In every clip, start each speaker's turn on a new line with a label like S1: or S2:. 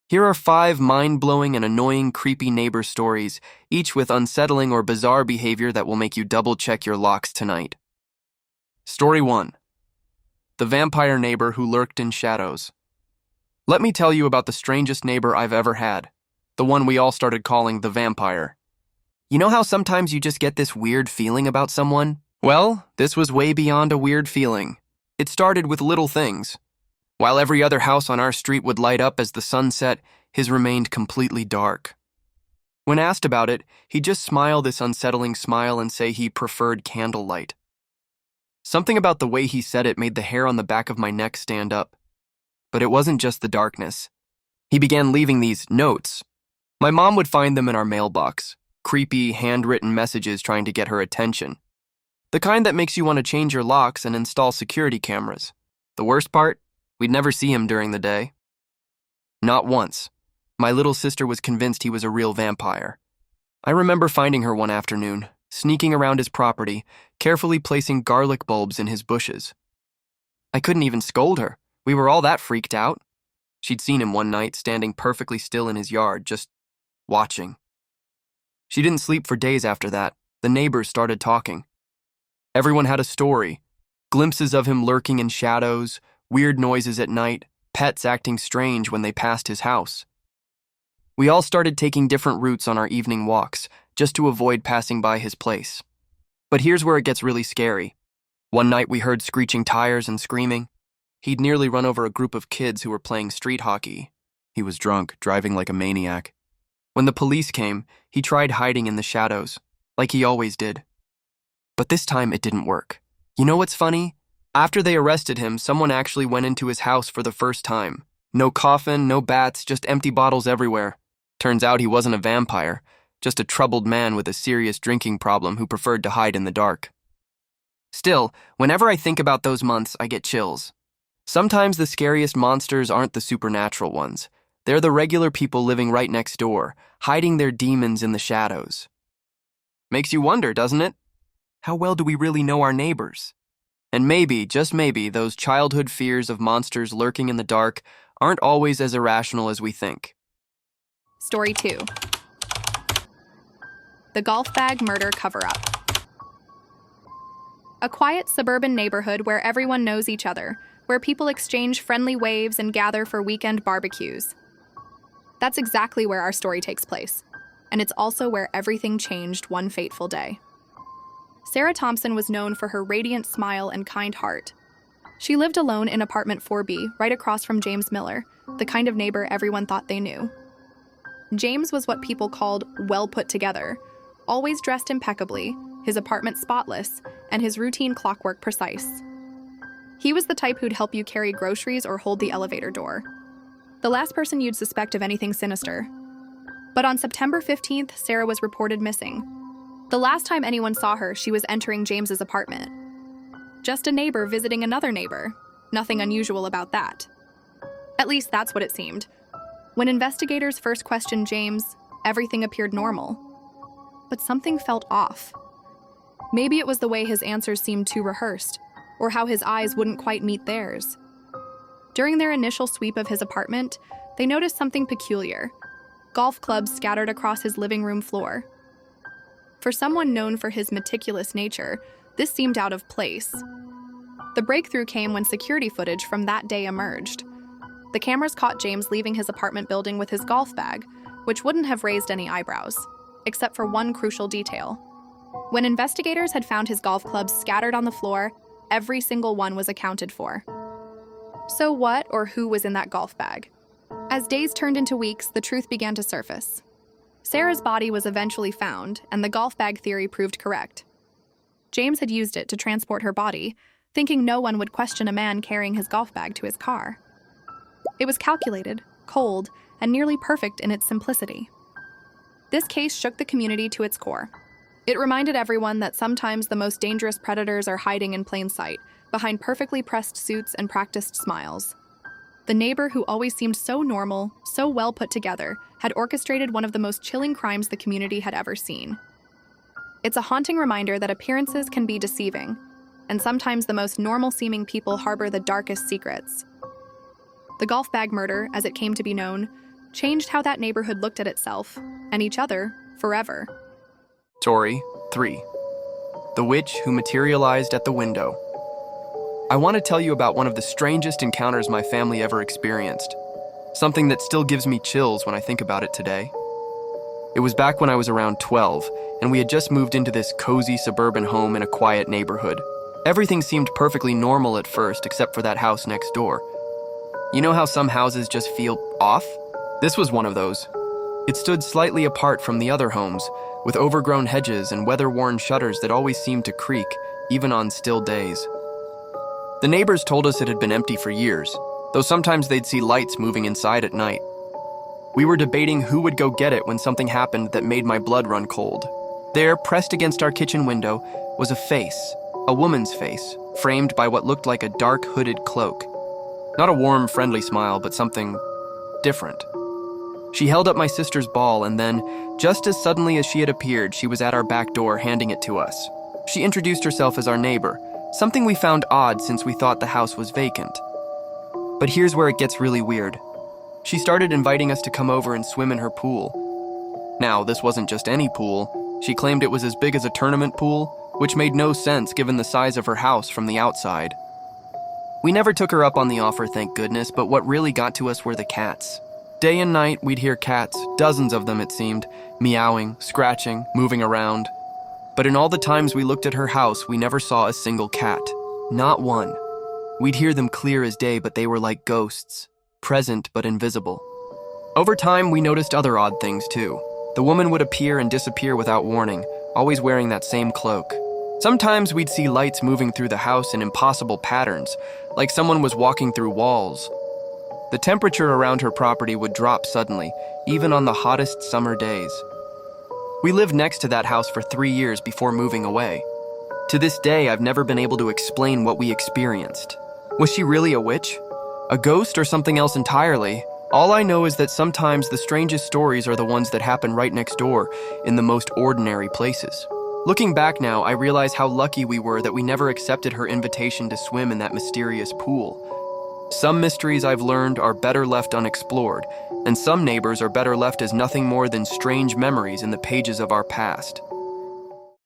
S1: Here are 5 mind-blowing and annoying creepy neighbor stories, each with unsettling or bizarre behavior that will make you double-check your locks tonight. Story 1. The vampire neighbor who lurked in shadows. Let me tell you about the strangest neighbor I've ever had, the one we all started calling the vampire. You know how sometimes you just get this weird feeling about someone? Well, this was way beyond a weird feeling. It started with little things. While every other house on our street would light up as the sun set, his remained completely dark. When asked about it, he'd just smile this unsettling smile and say he preferred candlelight. Something about the way he said it made the hair on the back of my neck stand up. But it wasn't just the darkness. He began leaving these notes. My mom would find them in our mailbox, creepy, handwritten messages trying to get her attention. The kind that makes you want to change your locks and install security cameras. The worst part? We'd never see him during the day. Not once. My little sister was convinced he was a real vampire. I remember finding her one afternoon, sneaking around his property, carefully placing garlic bulbs in his bushes. I couldn't even scold her. We were all that freaked out. She'd seen him one night, standing perfectly still in his yard, just watching. She didn't sleep for days after that. The neighbors started talking. Everyone had a story. Glimpses of him lurking in shadows, weird noises at night, pets acting strange when they passed his house. We all started taking different routes on our evening walks, just to avoid passing by his place. But here's where it gets really scary. One night we heard screeching tires and screaming. He'd nearly run over a group of kids who were playing street hockey. He was drunk, driving like a maniac. When the police came, he tried hiding in the shadows, like he always did. But this time it didn't work. You know what's funny? After they arrested him, someone actually went into his house for the first time. No coffin, no bats, just empty bottles everywhere. Turns out he wasn't a vampire, just a troubled man with a serious drinking problem who preferred to hide in the dark. Still, whenever I think about those months, I get chills. Sometimes the scariest monsters aren't the supernatural ones. They're the regular people living right next door, hiding their demons in the shadows. Makes you wonder, doesn't it? How well do we really know our neighbors? And maybe, just maybe, those childhood fears of monsters lurking in the dark aren't always as irrational as we think.
S2: Story 2. The golf bag murder cover-up. A quiet suburban neighborhood where everyone knows each other, where people exchange friendly waves and gather for weekend barbecues. That's exactly where our story takes place, and it's also where everything changed one fateful day. Sarah Thompson was known for her radiant smile and kind heart. She lived alone in apartment 4B, right across from James Miller, the kind of neighbor everyone thought they knew. James was what people called well put together, always dressed impeccably, his apartment spotless, and his routine clockwork precise. He was the type who'd help you carry groceries or hold the elevator door. The last person you'd suspect of anything sinister. But on September 15th, Sarah was reported missing. The last time anyone saw her, she was entering James's apartment. Just a neighbor visiting another neighbor. Nothing unusual about that. At least that's what it seemed. When investigators first questioned James, everything appeared normal. But something felt off. Maybe it was the way his answers seemed too rehearsed, or how his eyes wouldn't quite meet theirs. During their initial sweep of his apartment, they noticed something peculiar. Golf clubs scattered across his living room floor. For someone known for his meticulous nature, this seemed out of place. The breakthrough came when security footage from that day emerged. The cameras caught James leaving his apartment building with his golf bag, which wouldn't have raised any eyebrows, except for one crucial detail. When investigators had found his golf clubs scattered on the floor, every single one was accounted for. So what or who was in that golf bag? As days turned into weeks, the truth began to surface. Sarah's body was eventually found, and the golf bag theory proved correct. James had used it to transport her body, thinking no one would question a man carrying his golf bag to his car. It was calculated, cold, and nearly perfect in its simplicity. This case shook the community to its core. It reminded everyone that sometimes the most dangerous predators are hiding in plain sight, behind perfectly pressed suits and practiced smiles. The neighbor who always seemed so normal, so well put together, had orchestrated one of the most chilling crimes the community had ever seen. It's a haunting reminder that appearances can be deceiving, and sometimes the most normal-seeming people harbor the darkest secrets. The golf bag murder, as it came to be known, changed how that neighborhood looked at itself and each other forever.
S1: Story 3. The Witch Who Materialized at the Window. I want to tell you about one of the strangest encounters my family ever experienced. Something that still gives me chills when I think about it today. It was back when I was around 12, and we had just moved into this cozy suburban home in a quiet neighborhood. Everything seemed perfectly normal at first, except for that house next door. You know how some houses just feel off? This was one of those. It stood slightly apart from the other homes, with overgrown hedges and weather-worn shutters that always seemed to creak, even on still days. The neighbors told us it had been empty for years, though sometimes they'd see lights moving inside at night. We were debating who would go get it when something happened that made my blood run cold. There, pressed against our kitchen window, was a face, a woman's face, framed by what looked like a dark hooded cloak. Not a warm, friendly smile, but something different. She held up my sister's ball, and then, just as suddenly as she had appeared, she was at our back door handing it to us. She introduced herself as our neighbor, something we found odd since we thought the house was vacant. But here's where it gets really weird. She started inviting us to come over and swim in her pool. Now, this wasn't just any pool. She claimed it was as big as a tournament pool, which made no sense given the size of her house from the outside. We never took her up on the offer, thank goodness, but what really got to us were the cats. Day and night, we'd hear cats, dozens of them it seemed, meowing, scratching, moving around. But in all the times we looked at her house, we never saw a single cat. Not one. We'd hear them clear as day, but they were like ghosts, present but invisible. Over time, we noticed other odd things too. The woman would appear and disappear without warning, always wearing that same cloak. Sometimes we'd see lights moving through the house in impossible patterns, like someone was walking through walls. The temperature around her property would drop suddenly, even on the hottest summer days. We lived next to that house for 3 years before moving away. To this day, I've never been able to explain what we experienced. Was she really a witch? A ghost or something else entirely? All I know is that sometimes the strangest stories are the ones that happen right next door, in the most ordinary places. Looking back now, I realize how lucky we were that we never accepted her invitation to swim in that mysterious pool. Some mysteries I've learned are better left unexplored, and some neighbors are better left as nothing more than strange memories in the pages of our past.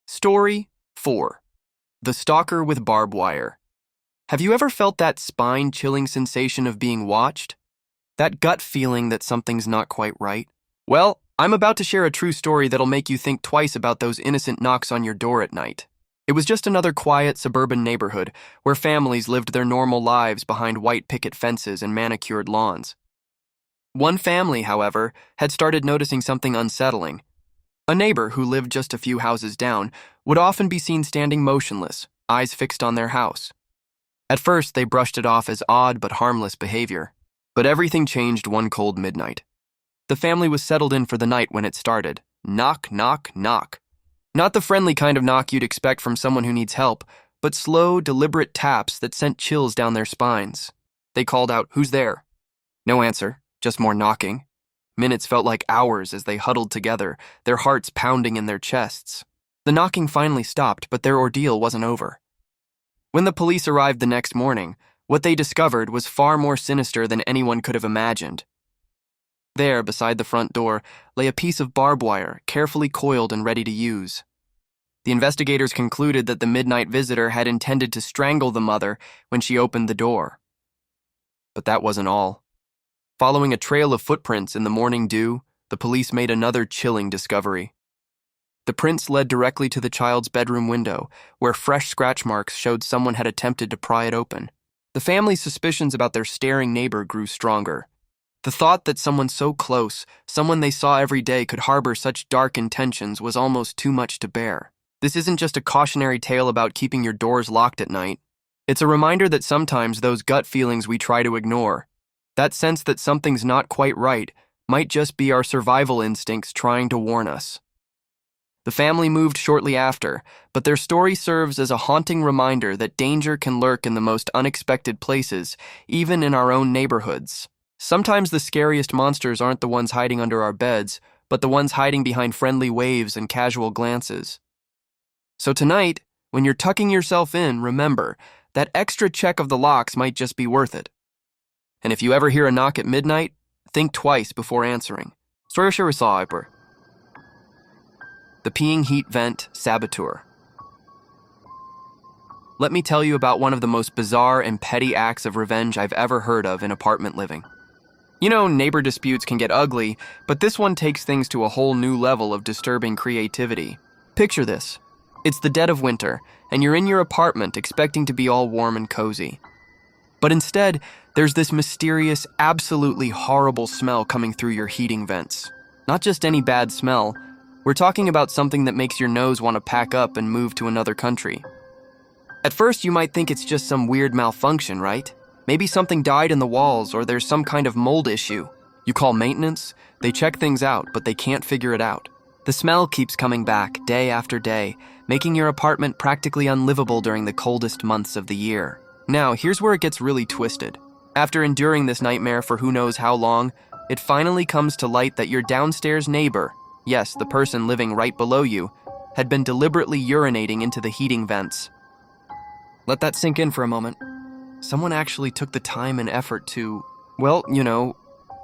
S1: Story 4. The Stalker with Barbed Wire. Have you ever felt that spine-chilling sensation of being watched? That gut feeling that something's not quite right? Well, I'm about to share a true story that'll make you think twice about those innocent knocks on your door at night. It was just another quiet suburban neighborhood where families lived their normal lives behind white picket fences and manicured lawns. One family, however, had started noticing something unsettling. A neighbor who lived just a few houses down would often be seen standing motionless, eyes fixed on their house. At first, they brushed it off as odd but harmless behavior. But everything changed one cold midnight. The family was settled in for the night when it started. Knock, knock, knock. Not the friendly kind of knock you'd expect from someone who needs help, but slow, deliberate taps that sent chills down their spines. They called out, "Who's there?" No answer, just more knocking. Minutes felt like hours as they huddled together, their hearts pounding in their chests. The knocking finally stopped, but their ordeal wasn't over. When the police arrived the next morning, what they discovered was far more sinister than anyone could have imagined. There, beside the front door, lay a piece of barbed wire, carefully coiled and ready to use. The investigators concluded that the midnight visitor had intended to strangle the mother when she opened the door. But that wasn't all. Following a trail of footprints in the morning dew, the police made another chilling discovery. The prints led directly to the child's bedroom window, where fresh scratch marks showed someone had attempted to pry it open. The family's suspicions about their staring neighbor grew stronger. The thought that someone so close, someone they saw every day, could harbor such dark intentions was almost too much to bear. This isn't just a cautionary tale about keeping your doors locked at night. It's a reminder that sometimes those gut feelings we try to ignore, that sense that something's not quite right, might just be our survival instincts trying to warn us. The family moved shortly after, but their story serves as a haunting reminder that danger can lurk in the most unexpected places, even in our own neighborhoods. Sometimes the scariest monsters aren't the ones hiding under our beds, but the ones hiding behind friendly waves and casual glances. So tonight, when you're tucking yourself in, remember, that extra check of the locks might just be worth it. And if you ever hear a knock at midnight, Think twice before answering. The peeing heat vent saboteur. Let me tell you about one of the most bizarre and petty acts of revenge I've ever heard of in apartment living. You know, neighbor disputes can get ugly, but this one takes things to a whole new level of disturbing creativity. Picture this. It's the dead of winter, and you're in your apartment expecting to be all warm and cozy. But instead, there's this mysterious, absolutely horrible smell coming through your heating vents. Not just any bad smell. We're talking about something that makes your nose want to pack up and move to another country. At first, you might think it's just some weird malfunction, right? Maybe something died in the walls or there's some kind of mold issue. You call maintenance, they check things out, but they can't figure it out. The smell keeps coming back day after day, making your apartment practically unlivable during the coldest months of the year. Now, here's where it gets really twisted. After enduring this nightmare for who knows how long, it finally comes to light that your downstairs neighbor, yes, the person living right below you, had been deliberately urinating into the heating vents. Let that sink in for a moment. Someone actually took the time and effort to, well,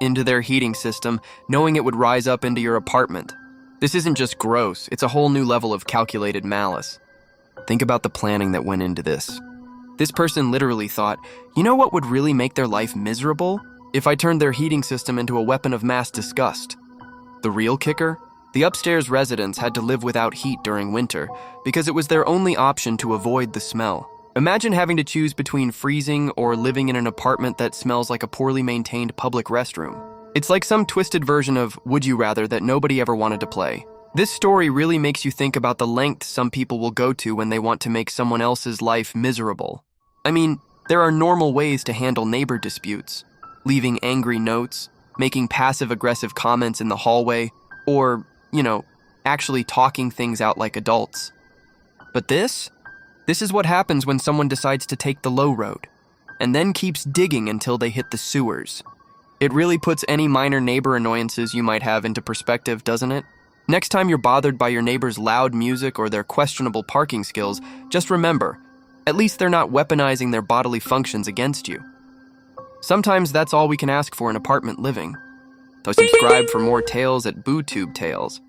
S1: into their heating system, knowing it would rise up into your apartment. This isn't just gross, it's a whole new level of calculated malice. Think about the planning that went into this. This person literally thought, you know what would really make their life miserable? If I turned their heating system into a weapon of mass disgust. The real kicker? The upstairs residents had to live without heat during winter because it was their only option to avoid the smell. Imagine having to choose between freezing or living in an apartment that smells like a poorly maintained public restroom. It's like some twisted version of Would You Rather that nobody ever wanted to play. This story really makes you think about the lengths some people will go to when they want to make someone else's life miserable. I mean, there are normal ways to handle neighbor disputes. Leaving angry notes, making passive-aggressive comments in the hallway, or, actually talking things out like adults. But this is what happens when someone decides to take the low road, and then keeps digging until they hit the sewers. It really puts any minor neighbor annoyances you might have into perspective, doesn't it? Next time you're bothered by your neighbor's loud music or their questionable parking skills, just remember, at least they're not weaponizing their bodily functions against you. Sometimes that's all we can ask for in apartment living. So subscribe for more tales at BooTube Tales.